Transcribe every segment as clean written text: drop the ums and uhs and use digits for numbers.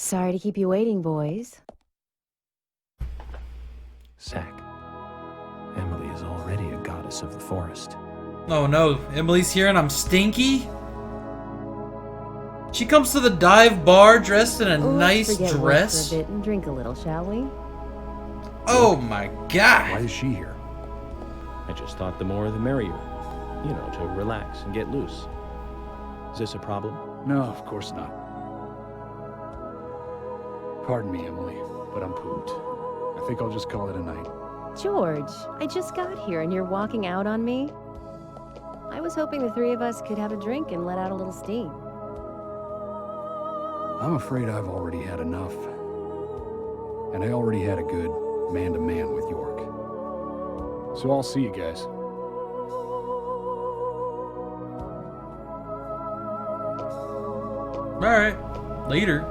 Sorry to keep you waiting, boys. Zach, Emily is already a goddess of the forest. Oh no, Emily's here and I'm stinky? She comes to the dive bar dressed in a nice Let's forget work dress? for a bit and drink a little, shall we? Oh my god! Why is she here? I just thought the more the merrier. You know, to relax and get loose. Is this a problem? No, of course not. Pardon me, Emily, but I'm pooped. I think I'll just call it a night. George, I just got here and you're walking out on me? I was hoping the three of us could have a drink and let out a little steam. I'm afraid I've already had enough. And I already had a good man-to-man with York. So I'll see you guys. Alright, later.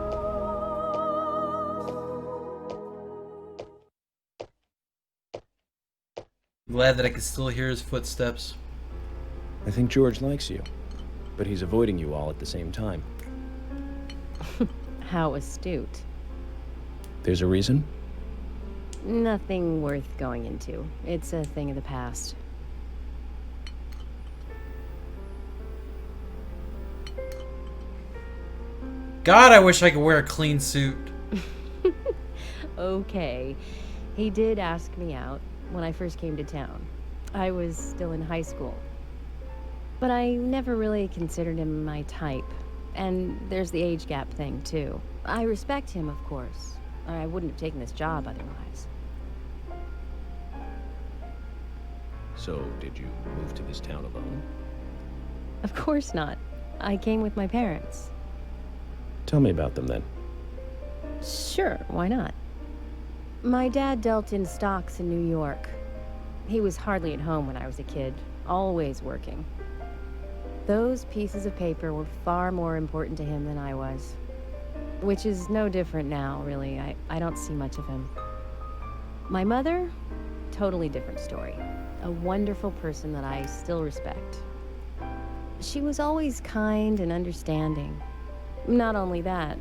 Glad that I can still hear his footsteps. I think George likes you, but he's avoiding you all at the same time. How astute. There's a reason? Nothing worth going into. It's a thing of the past. God, I wish I could wear a clean suit. Okay. He did ask me out when I first came to town. I was still in high school. But I never really considered him my type. And there's the age gap thing, too. I respect him, of course. Or I wouldn't have taken this job otherwise. So, did you move to this town alone? Of course not. I came with my parents. Tell me about them then. Sure, why not? My dad dealt in stocks in New York. He was hardly at home when I was a kid, always working. Those pieces of paper were far more important to him than I was. Which is no different now, really. I don't see much of him. My mother? Totally different story. A wonderful person that I still respect. She was always kind and understanding. Not only that,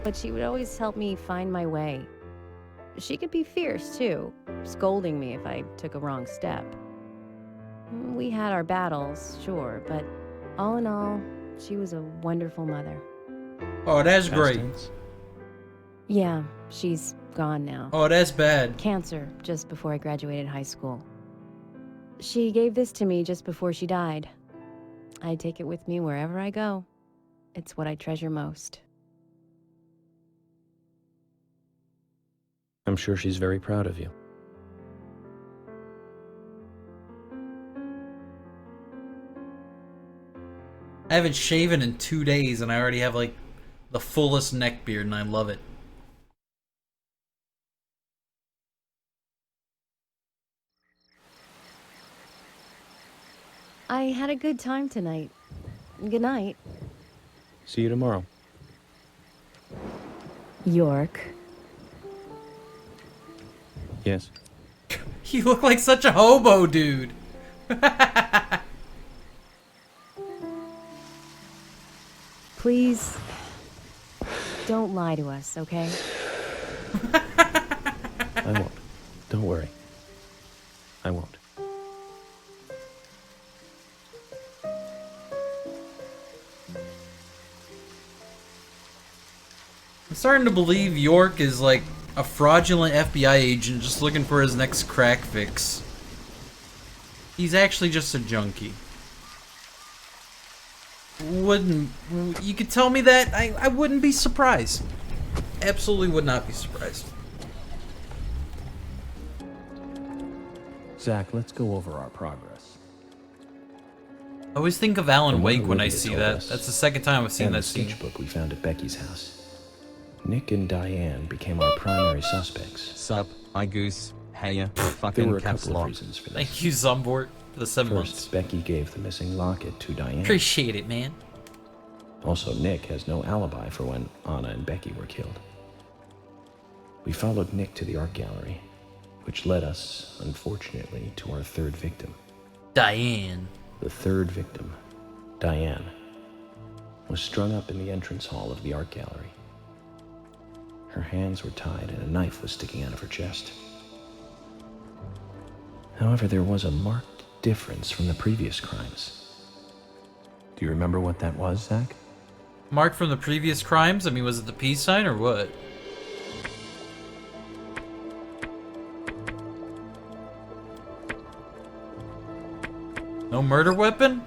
but she would always help me find my way. She could be fierce, too, scolding me if I took a wrong step. We had our battles, sure, but all in all, she was a wonderful mother. Oh, that's Past great. tense? Yeah, she's gone now. Oh, that's bad. Cancer, just before I graduated high school. She gave this to me just before she died. I take it with me wherever I go. It's what I treasure most. I'm sure she's very proud of you. I haven't shaven in 2 days and I already have like the fullest neck beard and I love it. I had a good time tonight. Good night, See you tomorrow. York. Yes. You look like such a hobo, dude. Please, don't lie to us, okay? I won't. Don't worry. I won't. I'm starting to believe York is like a fraudulent FBI agent just looking for his next crack fix. He's actually just a junkie. Wouldn't you could tell me that? I wouldn't be surprised. Absolutely would not be surprised. Zach, let's go over our progress. I always think of Alan From what Wake when I Olivia see told that. us, That's the second time I've seen and that the scene. sketchbook we found at Becky's house. Nick and Diane became our primary suspects. Sup, hi Goose, hey ya, There fucking were a caps couple of lock. reasons for this. Thank you, Zumbort, for the 7 months. First, Becky gave the missing locket to Diane. Appreciate it, man. Also, Nick has no alibi for when Anna and Becky were killed. We followed Nick to the art gallery, which led us, unfortunately, to our third victim. Diane. The third victim, Diane, was strung up in the entrance hall of the art gallery. Her hands were tied and a knife was sticking out of her chest. However, there was a marked difference from the previous crimes. Do you remember what that was, Zach? Mark from the previous crimes? I mean, was it the peace sign or what? No murder weapon?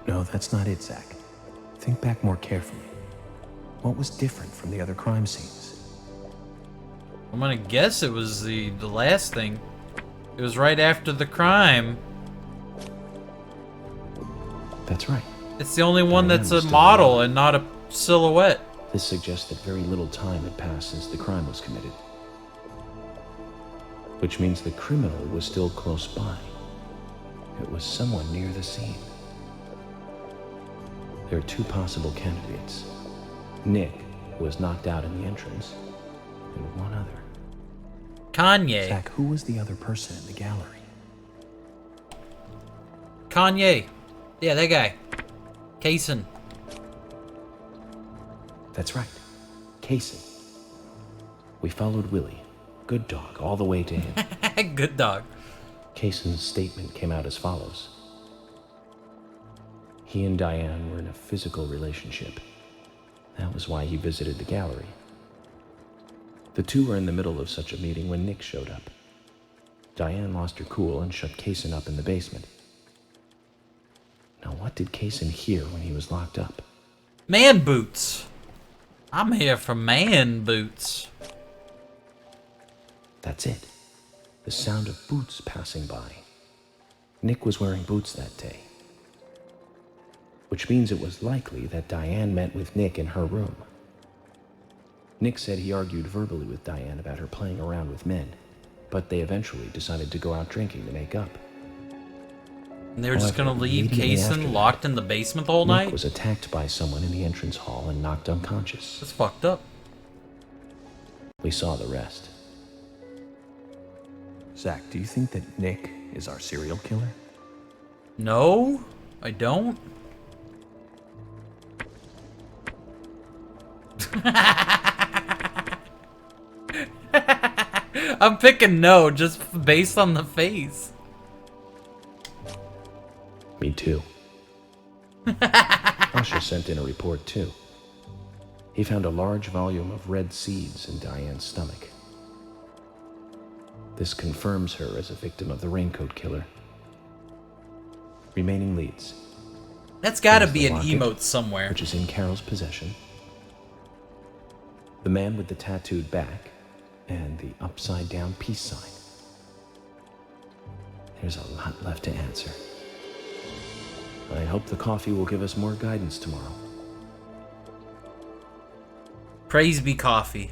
No, that's not it, Zach. Think back more carefully. What was different from the other crime scenes? I'm gonna guess it was the last thing. It was right after the crime. That's right. It's the only one Diane that's was a still model alive. and not a silhouette. This suggests that very little time had passed since the crime was committed. Which means the criminal was still close by. It was someone near the scene. There are two possible candidates. Nick, who was knocked out in the entrance, and one other. Kanye. Zach, who was the other person in the gallery? Kanye. Yeah, that guy. Kaysen. That's right. Kaysen. We followed Willie, good dog, all the way to him. Good dog. Kaysen's statement came out as follows. He and Diane were in a physical relationship. That was why he visited the gallery. The two were in the middle of such a meeting when Nick showed up. Diane lost her cool and shut Kaysen up in the basement. Now, what did Kaysen hear when he was locked up? Man boots. I'm here for man boots. That's it. The sound of boots passing by. Nick was wearing boots that day. Which means it was likely that Diane met with Nick in her room. Nick said he argued verbally with Diane about her playing around with men, but they eventually decided to go out drinking to make up. And they were just However, gonna leave immediately after Kaysen that, locked in the basement the whole Nick night? was attacked by someone in the entrance hall and knocked unconscious. That's fucked up. We saw the rest. Zach, do you think that Nick is our serial killer? No, I don't. I'm picking no just based on the face. Me too. Usher sent in a report too. He found a large volume of red seeds in Diane's stomach. This confirms her as a victim of the Raincoat Killer. Remaining leads, That's gotta There's be the an locket, emote somewhere. which is in Carol's possession, the man with the tattooed back, and the upside-down peace sign. There's a lot left to answer. I hope the coffee will give us more guidance tomorrow. Praise be coffee.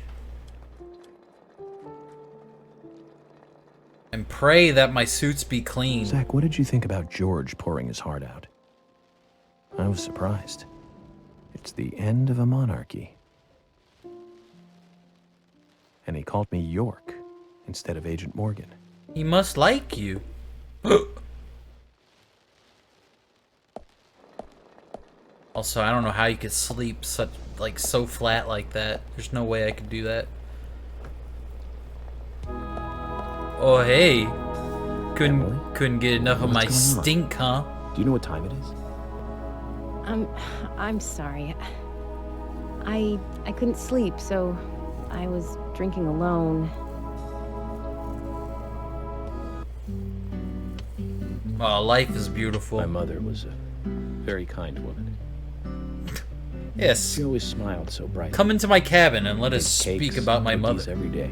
And pray that my suits be clean. Zach, what did you think about George pouring his heart out? I was surprised. It's the end of a monarchy. And he called me York instead of Agent Morgan. He must like you. Also, I don't know how you could sleep so flat like that. There's no way I could do that. Oh hey, Emily? couldn't get enough of What's my going on? stink, huh? Do you know what time it is? I'm sorry. I couldn't sleep, so I was drinking alone. Oh, life is beautiful. My mother was a very kind woman. Yes, She always smiled so brightly. come into my cabin and let us Baked speak cakes about and my cookies mother. every day.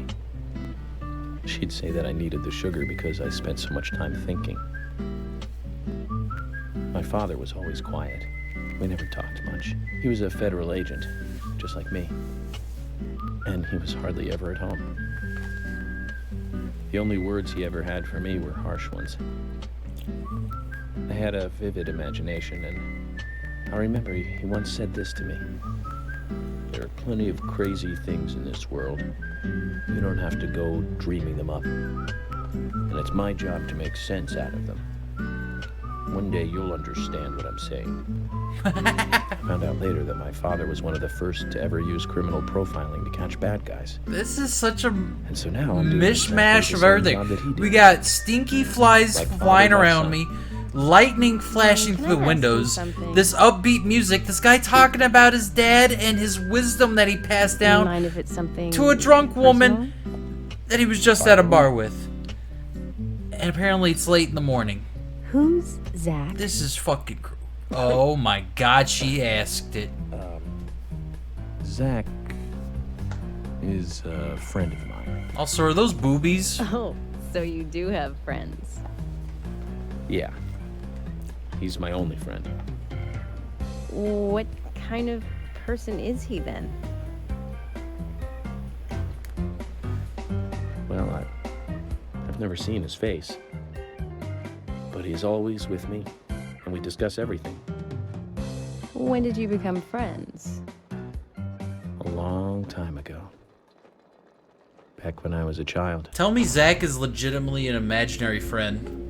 She'd say that I needed the sugar because I spent so much time thinking. My father was always quiet. We never talked much. He was a federal agent, just like me. And he was hardly ever at home. The only words he ever had for me were harsh ones. I had a vivid imagination, and I remember he once said this to me. There are plenty of crazy things in this world. You don't have to go dreaming them up. And it's my job to make sense out of them. One day you'll understand what I'm saying. I found out later that my father was one of the first to ever use criminal profiling to catch bad guys. This is such a And so now I'm doing mishmash exactly of the same job everything. that he did. We got stinky flies Like father, flying like around son. me, lightning flashing Can through I the ask you windows, something? this upbeat music, this guy talking about his dad and his wisdom that he passed Do you down mind if it's something to a drunk woman personal? that he was just at a bar with. And apparently it's late in the morning. Who's Zach? This is fucking oh my god, she asked it. Zach is a friend of mine. Also, are those boobies? Oh, so you do have friends. Yeah. He's my only friend. What kind of person is he then? Well, I've never seen his face. But he's always with me, and we discuss everything. When did you become friends? A long time ago. Back when I was a child. Tell me Zach is legitimately an imaginary friend.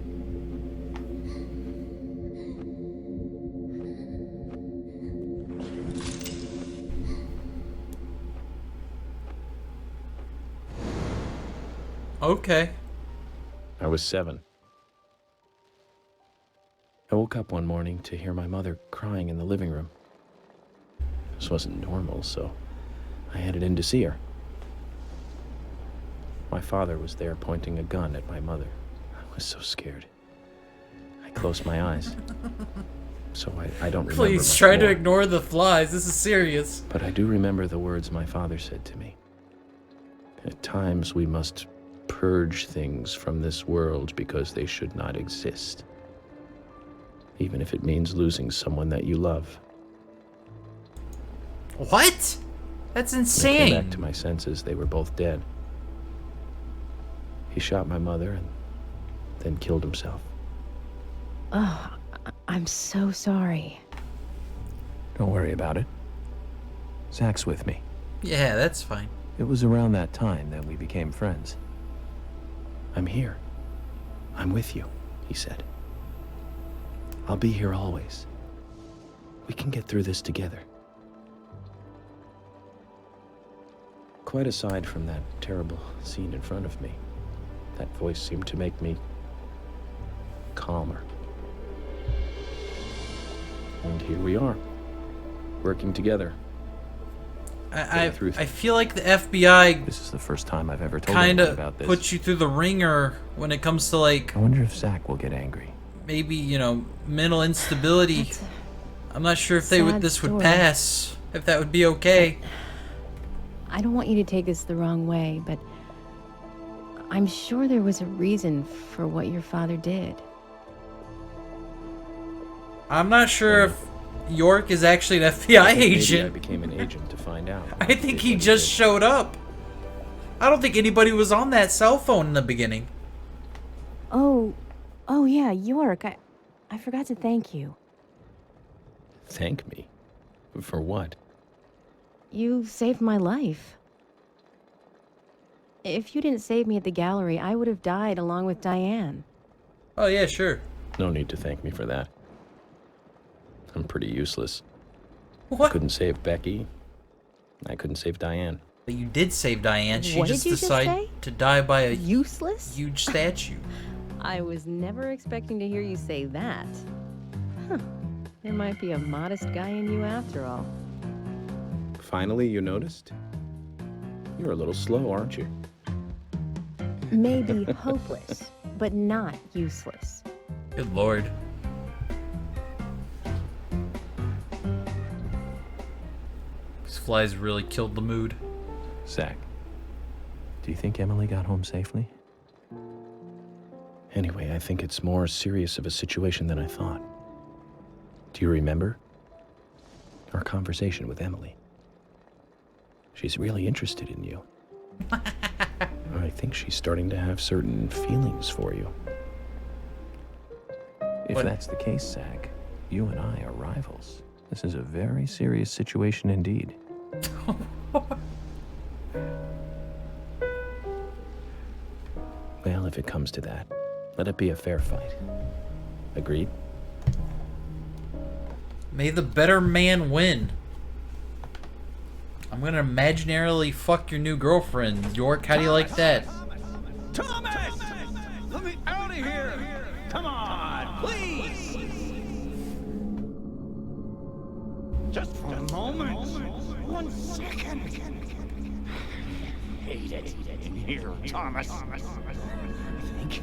Okay. I was 7. I woke up one morning to hear my mother crying in the living room. This wasn't normal, so I headed in to see her. My father was there pointing a gun at my mother. I was so scared. I closed my eyes. So I don't remember Please much try to more. ignore the flies. This is serious. But I do remember the words my father said to me. At times we must purge things from this world because they should not exist. Even if it means losing someone that you love. What? That's When I insane. came back to my senses, they were both dead. He shot my mother and then killed himself. Oh, I'm so sorry. Don't worry about it. Zach's with me. Yeah, that's fine. It was around that time that we became friends. I'm here. I'm with you, he said. I'll be here always. We can get through this together. Quite aside from that terrible scene in front of me, that voice seemed to make me calmer. And here we are, working together. I through things. feel like the FBI This is the first time I've ever told kind anyone of about this. puts you through the ringer when it comes to, like, I wonder if Zach will get angry. maybe, you know, mental instability. That's I'm not sure if sad this would story. pass. If that would be okay. I don't want you to take this the wrong way, but I'm sure there was a reason for what your father did. I'm not sure if York is actually an FBI Maybe I agent. became an agent to find out. I think he just showed up. I don't think anybody was on that cell phone in the beginning. Oh yeah, York. I forgot to thank you. Thank me? For what? You saved my life. If you didn't save me at the gallery, I would have died along with Diane. Oh yeah, sure. No need to thank me for that. I'm pretty useless. I What? couldn't save Becky. I couldn't save Diane. But you did save Diane. She What did just you just decided say? to die by a Useless? huge statue. I was never expecting to hear you say that. Huh. There might be a modest guy in you after all. Finally, you noticed? You're a little slow, aren't you? Maybe hopeless, but not useless. Good lord. These flies really killed the mood. Zach, do you think Emily got home safely? Anyway, I think it's more serious of a situation than I thought. Do you remember our conversation with Emily? She's really interested in you. I think she's starting to have certain feelings for you. If What? that's the case, Zach, you and I are rivals. This is a very serious situation indeed. Well, if it comes to that, let it be a fair fight. Agreed? May the better man win. I'm gonna imaginarily fuck your new girlfriend. York, how do you like that? Thomas! Let me out of here! Come on, please! Just for a moment. 1 second. Hate it in here, Thomas. I think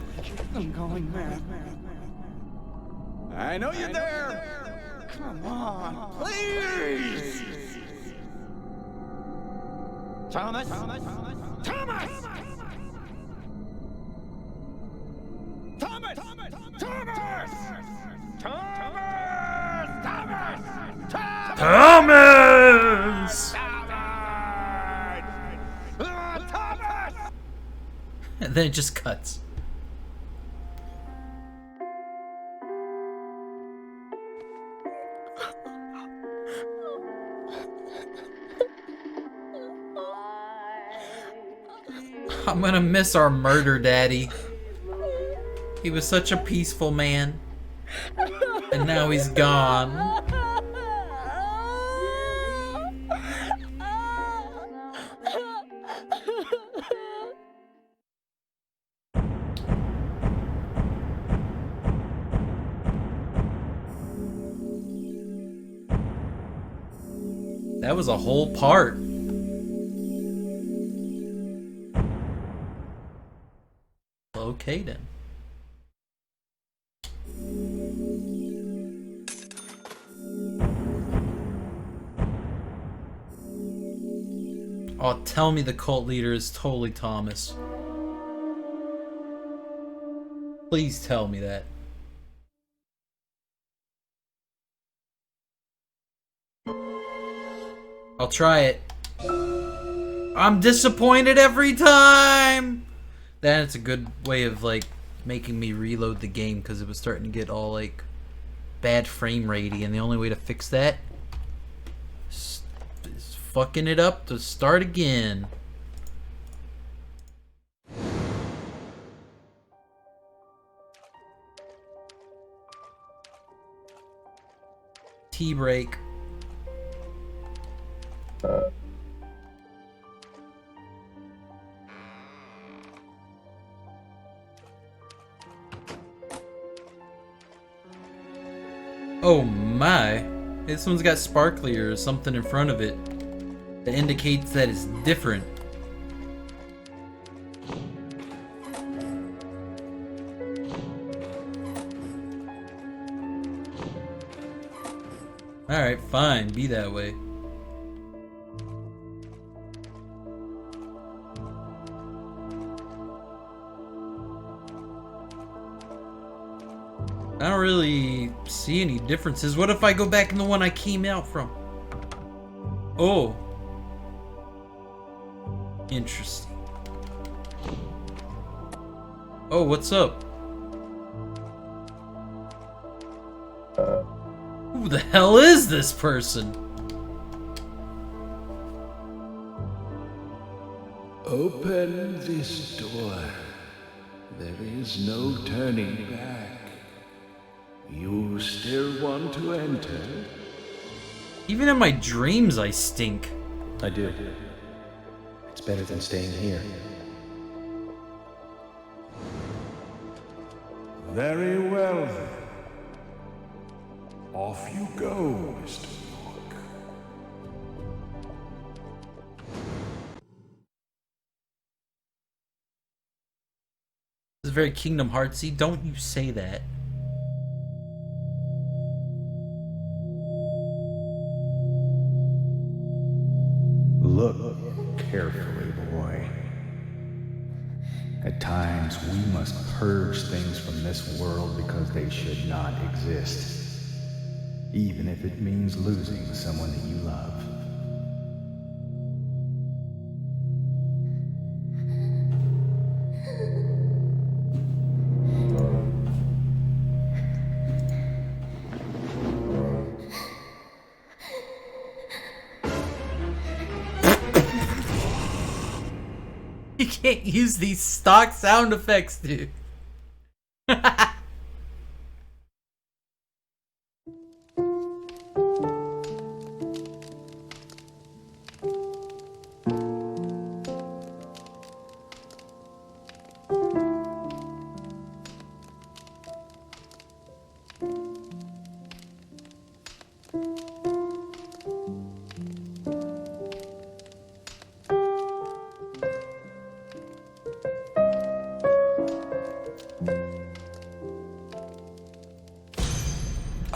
I'm going mad. I know you're there. Come on, please! Thomas! Thomas! Thomas! Thomas! Thomas! Thomas! And then it just cuts. I'm gonna miss our murder daddy. He was such a peaceful man. And now he's gone. That was a whole part. Okay then. Oh, tell me the cult leader is totally Thomas. Please tell me that. I'll try it. I'm disappointed every time! That's a good way of, like, making me reload the game because it was starting to get all, like, bad frame ratey, and the only way to fix that is fucking it up to start again. Tea break. Oh my. This one's got sparkly or something in front of it that indicates that it's different. Alright, fine. Be that way. I don't really see any differences. What if I go back in the one I came out from? Oh. Interesting. Oh, what's up? Who the hell is this person? Open this door. There is no turning back. You still want to enter? Even in my dreams, I stink. I do. It's better than staying here. Very well then. Off you go, Mr. York. This is very Kingdom Heartsy. Don't you say that. Look carefully, boy. At times, we must purge things from this world because they should not exist, even if it means losing someone that you love. You can't use these stock sound effects, dude.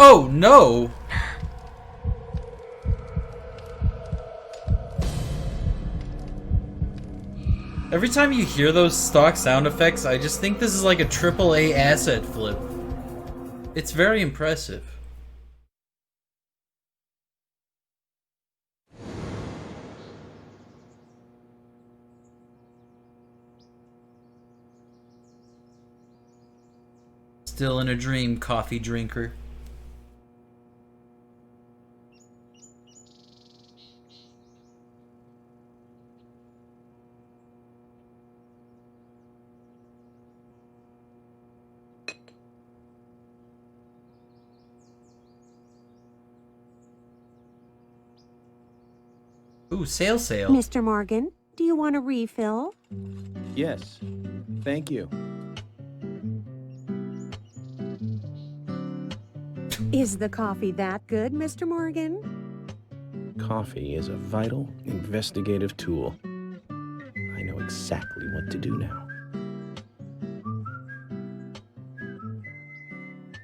Oh, no! Every time you hear those stock sound effects, I just think this is like a AAA asset flip. It's very impressive. Still in a dream, coffee drinker. Ooh, sale. Mr. Morgan, do you want a refill? Yes. Thank you. Is the coffee that good, Mr. Morgan? Coffee is a vital, investigative tool. I know exactly what to do now.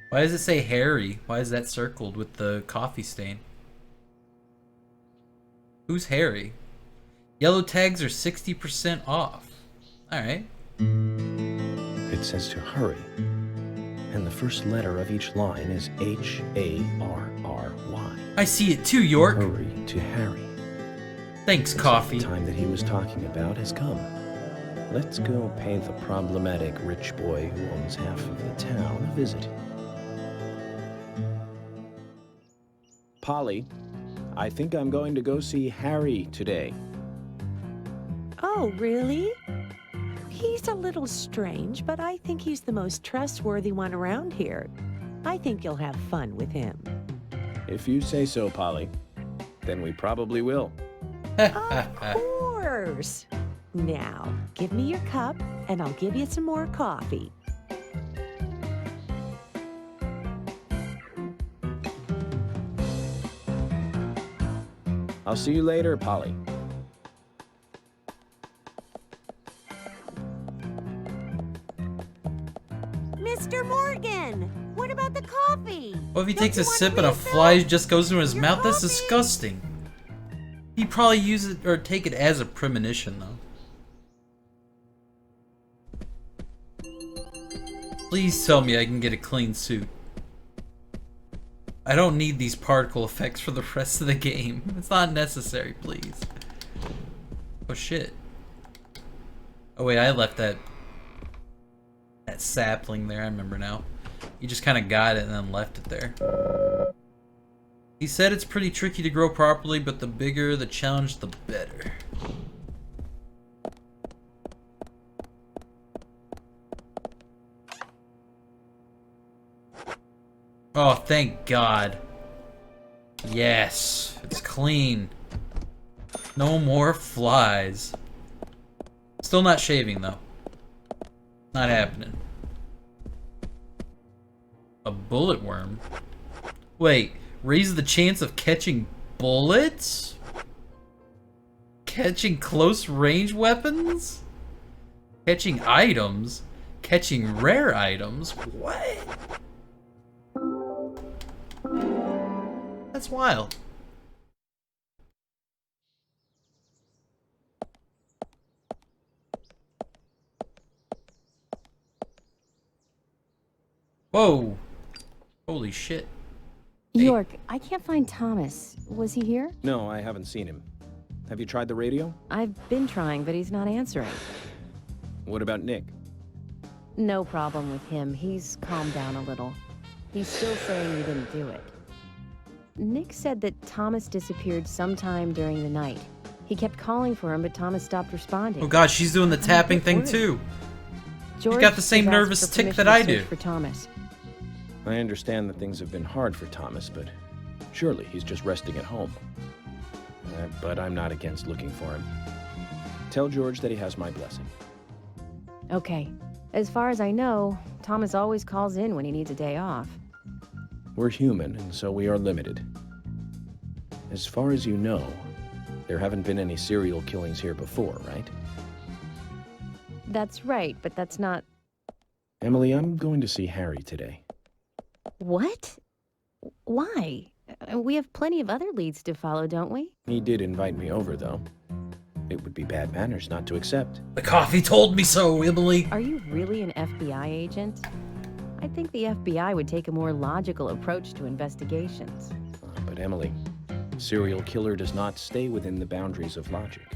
Why does it say Harry? Why is that circled with the coffee stain? Who's Harry? Yellow tags are 60% off. Alright. It says to hurry. And the first letter of each line is H-A-R-R-Y. I see it too, York. Hurry to Harry. Thanks, Looks coffee. like the time that he was talking about has come. Let's go pay the problematic rich boy who owns half of the town a visit. Polly, I think I'm going to go see Harry today. Oh, really? He's a little strange, but I think he's the most trustworthy one around here. I think you'll have fun with him. If you say so, Polly, then we probably will. Of course. Now, give me your cup, and I'll give you some more coffee. I'll see you later, Polly. Mr. Morgan, what about the coffee? What if he Don't takes you a want sip and a refill? fly just goes into his Your mouth? That's coffee? disgusting. He'd probably use it or take it as a premonition, though. Please tell me I can get a clean suit. I don't need these particle effects for the rest of the game. It's not necessary, please. Oh shit. Oh wait, I left that sapling there, I remember now. You just kind of got it and then left it there. He said it's pretty tricky to grow properly, but the bigger the challenge, the better. Oh, thank God. Yes, it's clean. No more flies. Still not shaving, though. Not happening. A bullet worm? Wait, raise the chance of catching bullets? Catching close range weapons? Catching items? Catching rare items? What? That's wild. Whoa. Holy shit. Hey. York, I can't find Thomas. Was he here? No, I haven't seen him. Have you tried the radio? I've been trying, but he's not answering. What about Nick? No problem with him. He's calmed down a little. He's still saying you didn't do it. Nick said that Thomas disappeared sometime during the night. He kept calling for him, but Thomas stopped responding. Oh god, she's doing the I'm tapping a bit thing worried. too. George got the same has asked nervous for tick permission that I to search do. for Thomas. I understand that things have been hard for Thomas, but surely he's just resting at home. But I'm not against looking for him. Tell George that he has my blessing. Okay. As far as I know, Thomas always calls in when he needs a day off. We're human, and so we are limited. As far as you know, there haven't been any serial killings here before, right? That's right, but that's not... Emily, I'm going to see Harry today. What? Why? We have plenty of other leads to follow, don't we? He did invite me over, though. It would be bad manners not to accept. The coffee told me so, Emily. Are you really an FBI agent? I think the FBI would take a more logical approach to investigations. But Emily, serial killer does not stay within the boundaries of logic.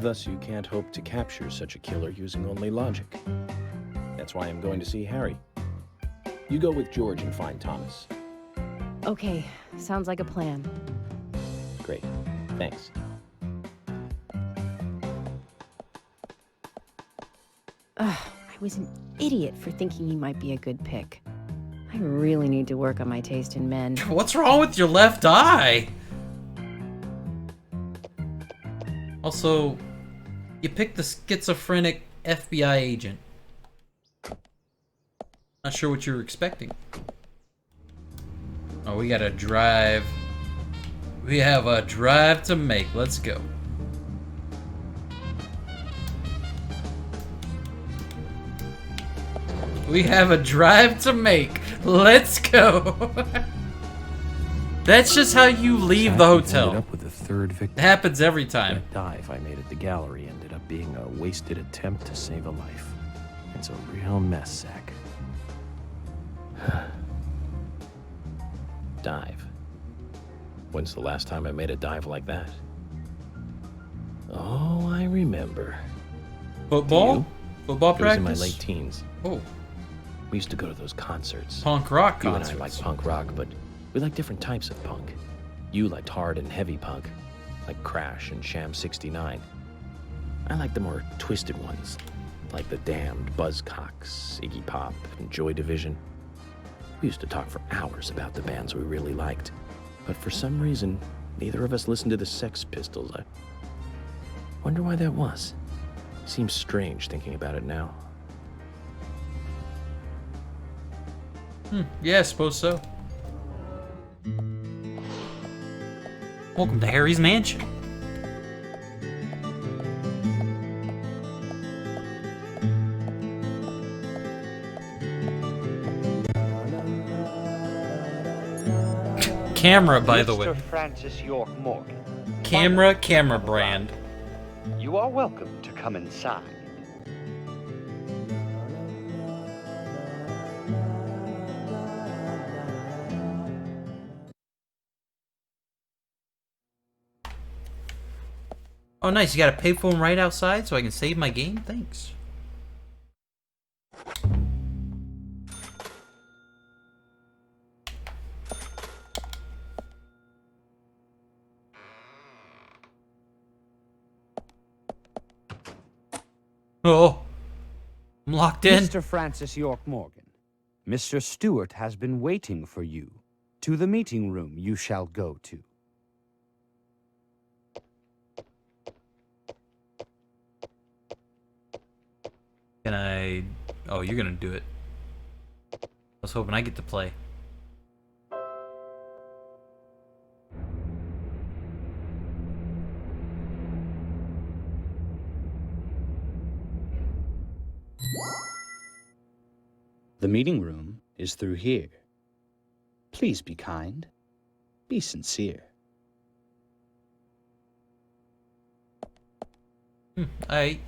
Thus, you can't hope to capture such a killer using only logic. That's why I'm going to see Harry. You go with George and find Thomas. Okay, sounds like a plan. Great. Thanks. Ugh, I was an idiot for thinking he might be a good pick. I really need to work on my taste in men. What's wrong with your left eye? Also, you picked the schizophrenic FBI agent. Not sure what you were expecting. Oh, we gotta drive. We have a drive to make. Let's go. We have a drive to make. Let's go. That's just how you leave the hotel. Ended up with a third victim. It happens every time. That dive I made at the gallery ended up being a wasted attempt to save a life. It's a real mess, Zach. Dive. When's the last time I made a dive like that? Oh, I remember. Football? You? Football It was in practice? my late teens. Oh, We used to go to those concerts. punk rock You concerts. and I like punk rock, but we like different types of punk. You liked hard and heavy punk, like Crash and Sham 69. I like the more twisted ones, like The Damned, Buzzcocks, Iggy Pop, and Joy Division. We used to talk for hours about the bands we really liked, but for some reason, neither of us listened to the Sex Pistols. I wonder why that was. Seems strange thinking about it now. Yeah, I suppose so. Welcome to Harry's mansion. Camera, by the way. Mr. Francis York Morgan. Camera brand. You are welcome to come inside. Oh, nice. You got a payphone right outside so I can save my game? Thanks. Oh, I'm locked in. Mr. Francis York Morgan, Mr. Stewart has been waiting for you. To the meeting room you shall go to. Can I... Oh, you're gonna do it. I was hoping I get to play. The meeting room is through here. Please be kind. Be sincere. Alright.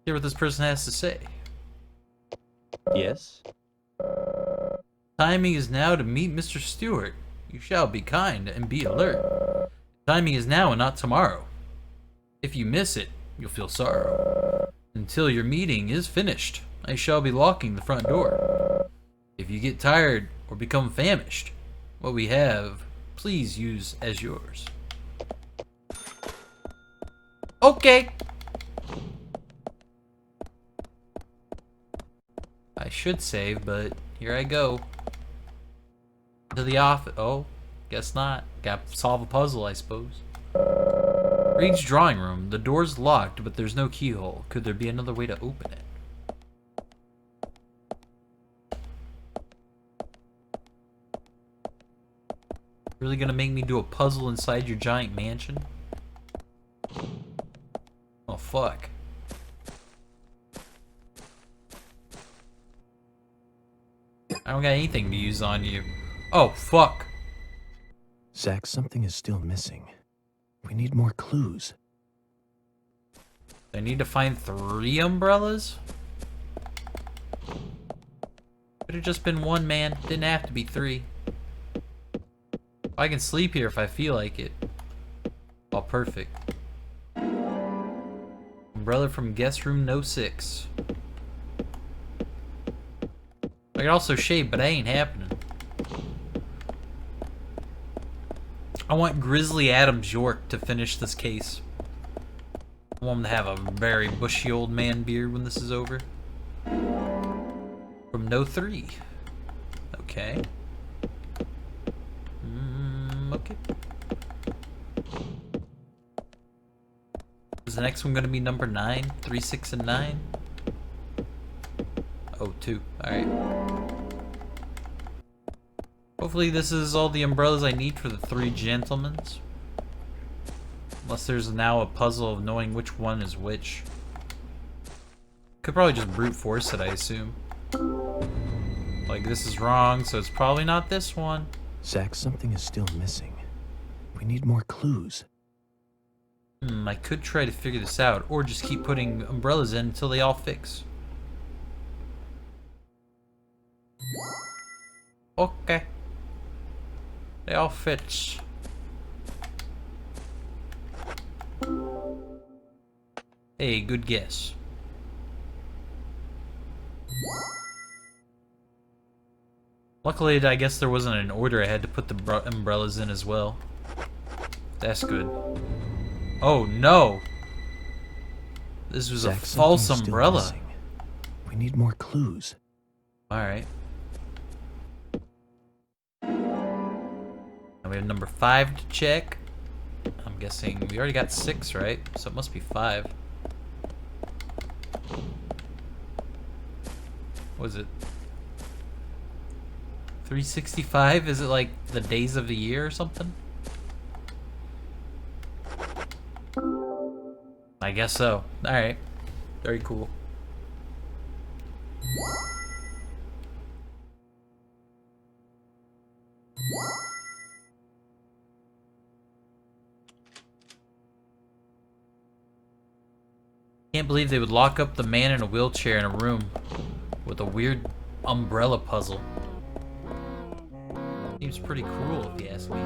Hear what this person has to say. Yes? Timing is now to meet Mr. Stewart. You shall be kind and be alert. Timing is now and not tomorrow. If you miss it, you'll feel sorrow. Until your meeting is finished, I shall be locking the front door. If you get tired or become famished, what we have, please use as yours. Okay. I should save, but here I go. To the office. Oh, guess not. Got to solve a puzzle, I suppose. Reed's drawing room. The door's locked, but there's no keyhole. Could there be another way to open it? Really gonna make me do a puzzle inside your giant mansion? Oh, fuck. I don't got anything to use on you. Oh, fuck. Zach, something is still missing. We need more clues. I need to find 3 umbrellas? Could have just been 1, man. Didn't have to be 3. I can sleep here if I feel like it. Oh, perfect. Umbrella from guest room no 6. I can also shave, but that ain't happening. I want Grizzly Adams York to finish this case. I want him to have a very bushy old man beard when this is over. From no 3. Okay. Okay. Is the next one going to be number 9? 3, 6, and 9? Oh, 2. Alright. Hopefully this is all the umbrellas I need for the 3 gentlemen's. Unless there's now a puzzle of knowing which one is which. Could probably just brute force it, I assume. Like, this is wrong, so it's probably not this one. Zach, something is still missing. We need more clues. I could try to figure this out, or just keep putting umbrellas in until they all fix. Okay. They all fit. Hey, good guess. Luckily, I guess there wasn't an order I had to put the umbrellas in as well. That's good. Oh no! This was Zach, a false something is still umbrella. missing. We need more clues. Alright. Now we have number 5 to check. I'm guessing we already got 6, right? So it must be 5. What is it? 365? Is it like the days of the year or something? I guess so. Alright. Very cool. Can't believe they would lock up the man in a wheelchair in a room with a weird umbrella puzzle. Seems pretty cruel if you ask me.